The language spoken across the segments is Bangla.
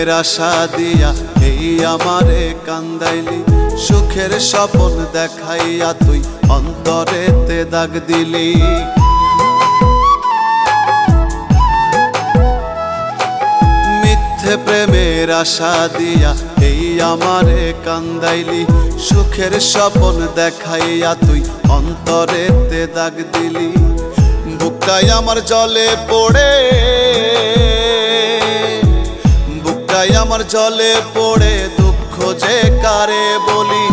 প্রেমের আশা দিয়া এই আমারে কান্দাইলি, সুখের স্বপ্ন দেখাইয়া তুই অন্তরেতে দাগ দিলি। মিথ্যে প্রেমের আশা দিয়া এই আমারে কান্দাইলি, সুখের স্বপ্ন দেখাইয়া তুই অন্তরেতে দাগ দিলি। বুকটাই আমার জলে পড়ে, বুকটাই আমার জলে পড়ে দুঃখ যে কারে বলি,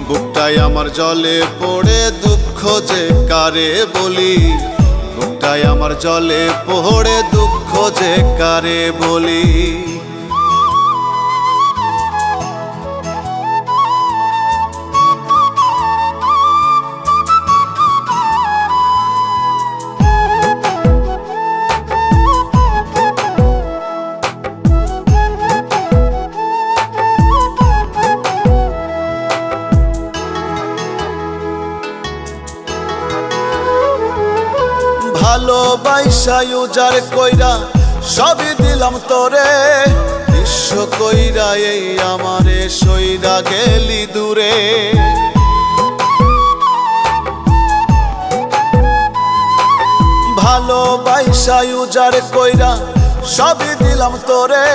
বুকটাই আমার জলে পড়ে দুঃখ যে কারে বলি, বুকটাই আমার জলে পড়ে দুঃখ যে কারে বলি। ভালোবাসা উজাড় কইরা সবই দিলাম তোরে, বিশ্ব কইরা এই আমারে সইরা গেলি দূরে। ভালোবাসা উজাড় কইরা সবই দিলাম তোরে,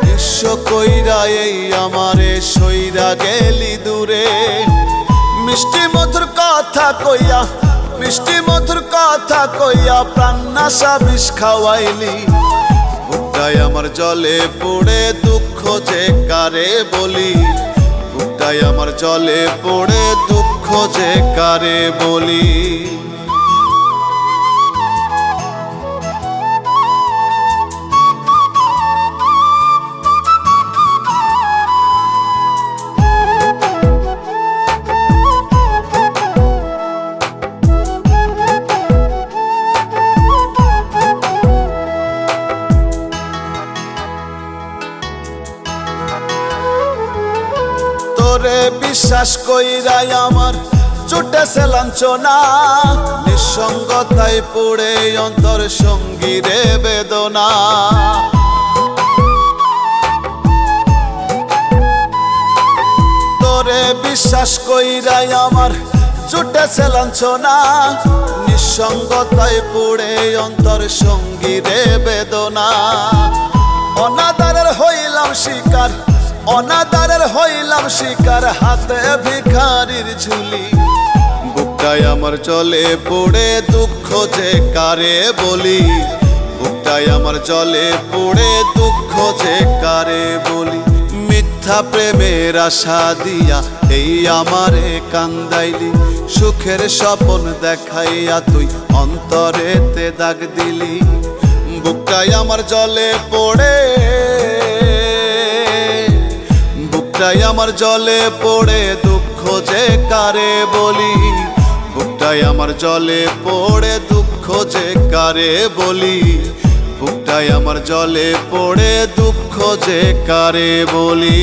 বিশ্ব কইরা এই আমারে সইরা গেলি দূরে। মিষ্টি মধুর কথা কইয়া, মিষ্টি মধুর কথা কইয়া প্রাণ নাশা বিষ খাওয়াইলি, বুকটাই আমার জলে পড়ে দুঃখ যে কারে বলি, বুকটাই আমার জলে পড়ে দুঃখ যে কারে বলি। তোরে বিশ্বাস কইরাই আমার ছুটেছে লাঞ্ছনা, নিঃসঙ্গতায় পড়ে অন্তর সঙ্গী রে বেদনা। তোরে বিশ্বাস কইরাই আমার ছুটেছে লাঞ্ছনা, নিঃসঙ্গতায় পড়ে অন্তর সঙ্গী রে বেদনা। অনাদারের হইলাম শিকার, অনাদারের হইলাম শিকার, হাতে ভিখারির ঝুলি, বুকটাই আমার জলে পড়ে দুঃখ যে কারে বলি, বুকটাই আমার জলে পড়ে দুঃখ যে কারে বলি। মিথ্যা প্রেমের আশা দিয়া এই আমারে কান্দাইলি, সুখের স্বপ্ন দেখাইয়া তুই অন্তরেতে দাগ দিলি, বুকটাই আমার জলে পড়ে, বুকটাই আমার জলে পড়ে দুঃখ যে কারে বলি, বুকটাই আমার জলে পড়ে দুঃখ যে কারে বলি, বুকটাই আমার জলে পড়ে দুঃখ যে কারে বলি।